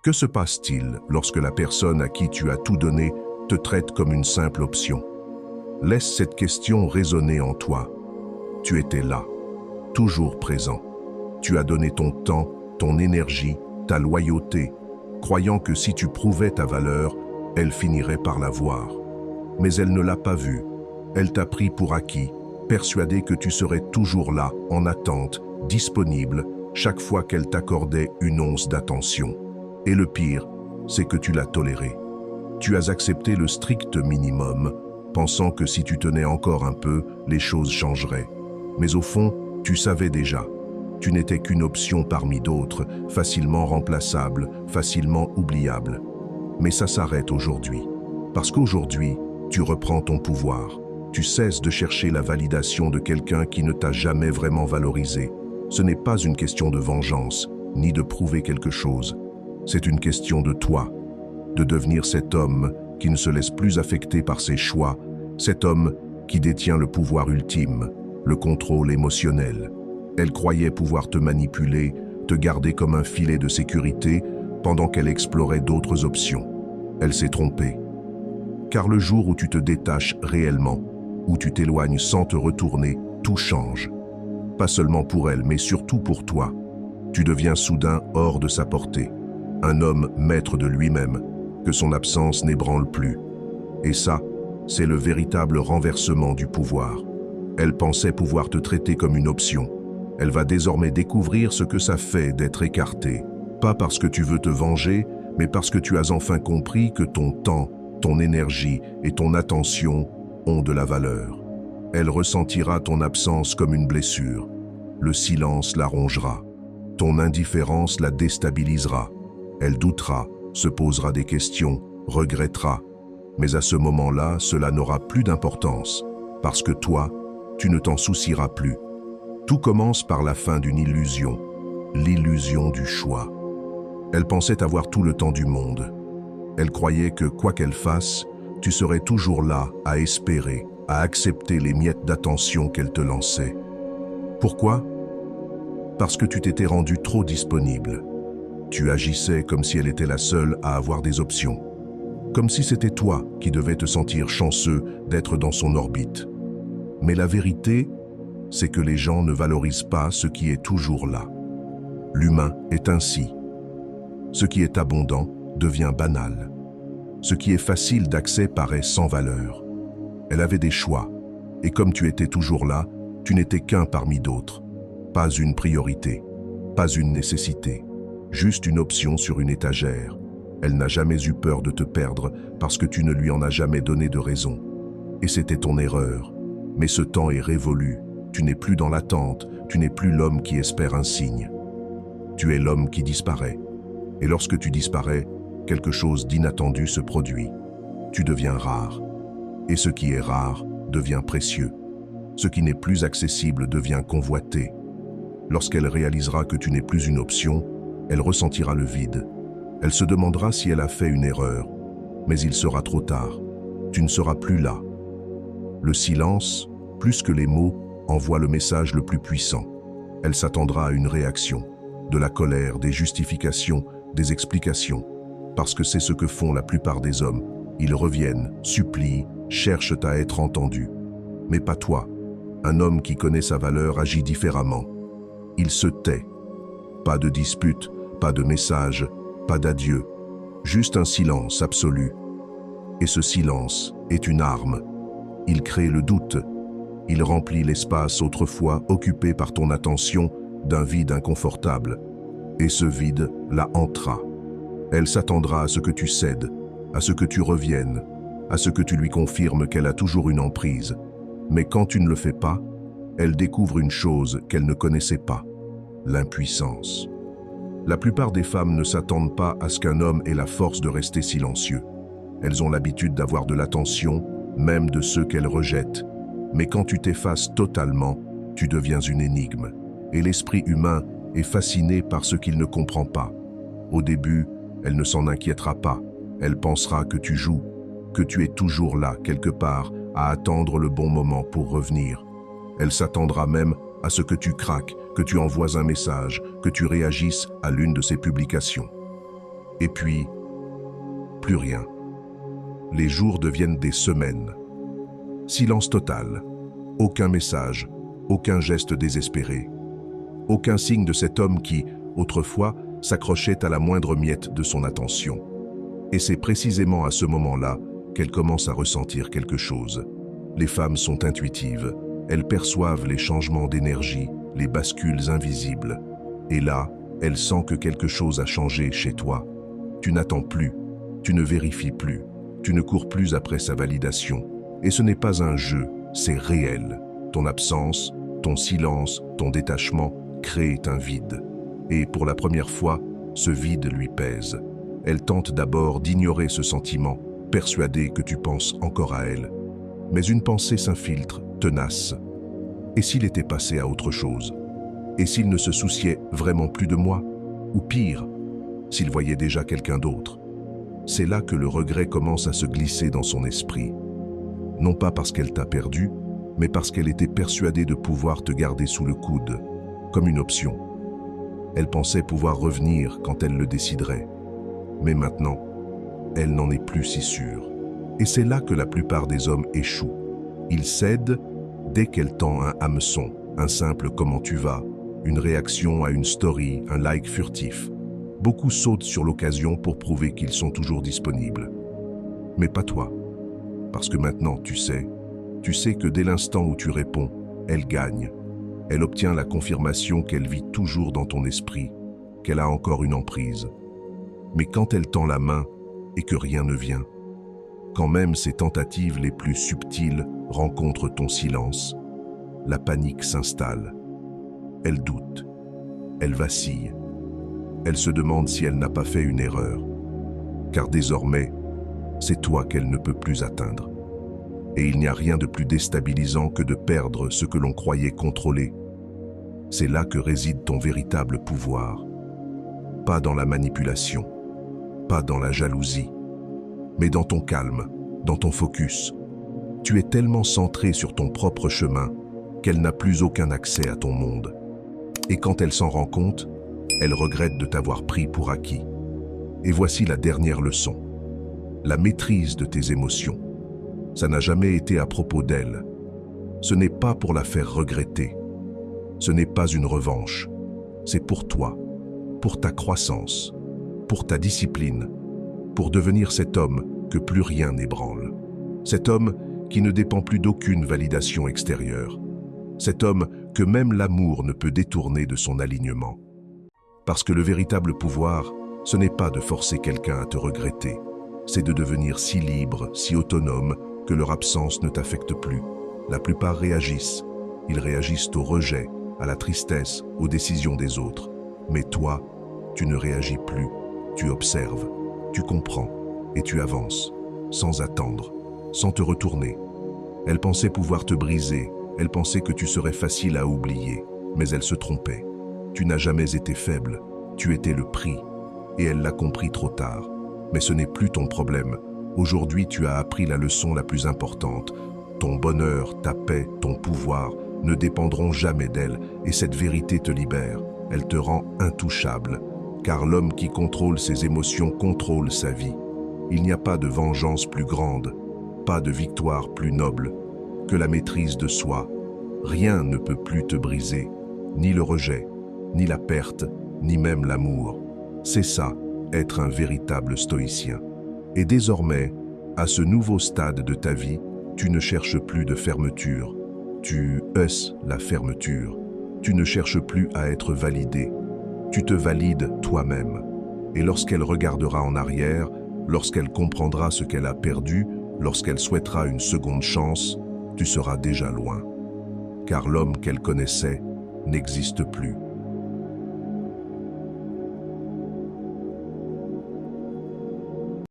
Que se passe-t-il lorsque la personne à qui tu as tout donné te traite comme une simple option? Laisse cette question résonner en toi. Tu étais là, toujours présent. Tu as donné ton temps, ton énergie, ta loyauté, croyant que si tu prouvais ta valeur, elle finirait par la voir. Mais elle ne l'a pas vue. Elle t'a pris pour acquis, persuadée que tu serais toujours là, en attente, disponible, chaque fois qu'elle t'accordait une once d'attention. Et le pire, c'est que tu l'as toléré. Tu as accepté le strict minimum, pensant que si tu tenais encore un peu, les choses changeraient. Mais au fond, tu savais déjà. Tu n'étais qu'une option parmi d'autres, facilement remplaçable, facilement oubliable. Mais ça s'arrête aujourd'hui. Parce qu'aujourd'hui, tu reprends ton pouvoir. Tu cesses de chercher la validation de quelqu'un qui ne t'a jamais vraiment valorisé. Ce n'est pas une question de vengeance, ni de prouver quelque chose. C'est une question de toi, de devenir cet homme qui ne se laisse plus affecter par ses choix, cet homme qui détient le pouvoir ultime, le contrôle émotionnel. Elle croyait pouvoir te manipuler, te garder comme un filet de sécurité pendant qu'elle explorait d'autres options. Elle s'est trompée. Car le jour où tu te détaches réellement, où tu t'éloignes sans te retourner, tout change. Pas seulement pour elle, mais surtout pour toi. Tu deviens soudain hors de sa portée. Un homme maître de lui-même, que son absence n'ébranle plus. Et ça, c'est le véritable renversement du pouvoir. Elle pensait pouvoir te traiter comme une option. Elle va désormais découvrir ce que ça fait d'être écartée. Pas parce que tu veux te venger, mais parce que tu as enfin compris que ton temps, ton énergie et ton attention ont de la valeur. Elle ressentira ton absence comme une blessure. Le silence la rongera. Ton indifférence la déstabilisera. Elle doutera, se posera des questions, regrettera. Mais à ce moment-là, cela n'aura plus d'importance, parce que toi, tu ne t'en soucieras plus. Tout commence par la fin d'une illusion, l'illusion du choix. Elle pensait avoir tout le temps du monde. Elle croyait que, quoi qu'elle fasse, tu serais toujours là à espérer, à accepter les miettes d'attention qu'elle te lançait. Pourquoi? Parce que tu t'étais rendu trop disponible. Tu agissais comme si elle était la seule à avoir des options. Comme si c'était toi qui devais te sentir chanceux d'être dans son orbite. Mais la vérité, c'est que les gens ne valorisent pas ce qui est toujours là. L'humain est ainsi. Ce qui est abondant devient banal. Ce qui est facile d'accès paraît sans valeur. Elle avait des choix, et comme tu étais toujours là, tu n'étais qu'un parmi d'autres. Pas une priorité, pas une nécessité, juste une option sur une étagère. Elle n'a jamais eu peur de te perdre parce que tu ne lui en as jamais donné de raison. Et c'était ton erreur. Mais ce temps est révolu. Tu n'es plus dans l'attente, tu n'es plus l'homme qui espère un signe. Tu es l'homme qui disparaît. Et lorsque tu disparais, quelque chose d'inattendu se produit. Tu deviens rare. Et ce qui est rare devient précieux. Ce qui n'est plus accessible devient convoité. Lorsqu'elle réalisera que tu n'es plus une option, elle ressentira le vide. Elle se demandera si elle a fait une erreur, mais il sera trop tard. Tu ne seras plus là. Le silence, plus que les mots, envoie le message le plus puissant. Elle s'attendra à une réaction, de la colère, des justifications, des explications, parce que c'est ce que font la plupart des hommes. Ils reviennent, supplient, cherchent à être entendus. Mais pas toi. Un homme qui connaît sa valeur agit différemment. Il se tait. Pas de dispute, pas de message, pas d'adieu. Juste un silence absolu. Et ce silence est une arme. Il crée le doute. Il remplit l'espace autrefois occupé par ton attention d'un vide inconfortable. Et ce vide la hantera. Elle s'attendra à ce que tu cèdes, à ce que tu reviennes, à ce que tu lui confirmes qu'elle a toujours une emprise. Mais quand tu ne le fais pas, elle découvre une chose qu'elle ne connaissait pas, l'impuissance. La plupart des femmes ne s'attendent pas à ce qu'un homme ait la force de rester silencieux. Elles ont l'habitude d'avoir de l'attention, même de ceux qu'elles rejettent. Mais quand tu t'effaces totalement, tu deviens une énigme. Et l'esprit humain est fasciné par ce qu'il ne comprend pas. Au début, elle ne s'en inquiétera pas. Elle pensera que tu joues, que tu es toujours là, quelque part, à attendre le bon moment pour revenir. Elle s'attendra même à ce que tu craques, que tu envoies un message, que tu réagisses à l'une de ses publications. Et puis, plus rien. Les jours deviennent des semaines. Silence total. Aucun message, aucun geste désespéré. Aucun signe de cet homme qui, autrefois, s'accrochait à la moindre miette de son attention. Et c'est précisément à ce moment-là qu'elle commence à ressentir quelque chose. Les femmes sont intuitives. Elles perçoivent les changements d'énergie, les bascules invisibles. Et là, elle sent que quelque chose a changé chez toi. Tu n'attends plus, tu ne vérifies plus, tu ne cours plus après sa validation. Et ce n'est pas un jeu, c'est réel. Ton absence, ton silence, ton détachement créent un vide. Et pour la première fois, ce vide lui pèse. Elle tente d'abord d'ignorer ce sentiment, persuadée que tu penses encore à elle. Mais une pensée s'infiltre, tenace. Et s'il était passé à autre chose? Et s'il ne se souciait vraiment plus de moi? Ou pire, s'il voyait déjà quelqu'un d'autre? C'est là que le regret commence à se glisser dans son esprit. Non pas parce qu'elle t'a perdu, mais parce qu'elle était persuadée de pouvoir te garder sous le coude, comme une option. Elle pensait pouvoir revenir quand elle le déciderait. Mais maintenant, elle n'en est plus si sûre. Et c'est là que la plupart des hommes échouent. Ils cèdent dès qu'elle tend un hameçon, un simple « comment tu vas », une réaction à une story, un like furtif. Beaucoup sautent sur l'occasion pour prouver qu'ils sont toujours disponibles. Mais pas toi. Parce que maintenant, tu sais que dès l'instant où tu réponds, elle gagne. Elle obtient la confirmation qu'elle vit toujours dans ton esprit, qu'elle a encore une emprise. Mais quand elle tend la main et que rien ne vient, quand même ses tentatives les plus subtiles rencontrent ton silence, la panique s'installe. Elle doute, elle vacille, elle se demande si elle n'a pas fait une erreur. Car désormais, c'est toi qu'elle ne peut plus atteindre. Et il n'y a rien de plus déstabilisant que de perdre ce que l'on croyait contrôler. C'est là que réside ton véritable pouvoir. Pas dans la manipulation, pas dans la jalousie, mais dans ton calme, dans ton focus. Tu es tellement centré sur ton propre chemin qu'elle n'a plus aucun accès à ton monde. Et quand elle s'en rend compte, elle regrette de t'avoir pris pour acquis. Et voici la dernière leçon. La maîtrise de tes émotions. Ça n'a jamais été à propos d'elle. Ce n'est pas pour la faire regretter. Ce n'est pas une revanche. C'est pour toi, pour ta croissance, pour ta discipline, pour devenir cet homme que plus rien n'ébranle. Cet homme qui ne dépend plus d'aucune validation extérieure. Cet homme que même l'amour ne peut détourner de son alignement. Parce que le véritable pouvoir, ce n'est pas de forcer quelqu'un à te regretter. C'est de devenir si libre, si autonome, que leur absence ne t'affecte plus. La plupart réagissent. Ils réagissent au rejet, à la tristesse, aux décisions des autres. Mais toi, tu ne réagis plus. Tu observes, tu comprends et tu avances, sans attendre, sans te retourner. Elle pensait pouvoir te briser, elle pensait que tu serais facile à oublier, mais elle se trompait. Tu n'as jamais été faible, tu étais le prix, et elle l'a compris trop tard. Mais ce n'est plus ton problème. Aujourd'hui, tu as appris la leçon la plus importante. Ton bonheur, ta paix, ton pouvoir ne dépendront jamais d'elle, et cette vérité te libère. Elle te rend intouchable, car l'homme qui contrôle ses émotions contrôle sa vie. Il n'y a pas de vengeance plus grande, pas de victoire plus noble que la maîtrise de soi. Rien ne peut plus te briser, ni le rejet, ni la perte, ni même l'amour. C'est ça, être un véritable stoïcien. Et désormais, à ce nouveau stade de ta vie, tu ne cherches plus de fermeture. Tu hausses la fermeture. Tu ne cherches plus à être validé. Tu te valides toi-même. Et lorsqu'elle regardera en arrière, lorsqu'elle comprendra ce qu'elle a perdu, lorsqu'elle souhaitera une seconde chance, tu seras déjà loin. Car l'homme qu'elle connaissait n'existe plus.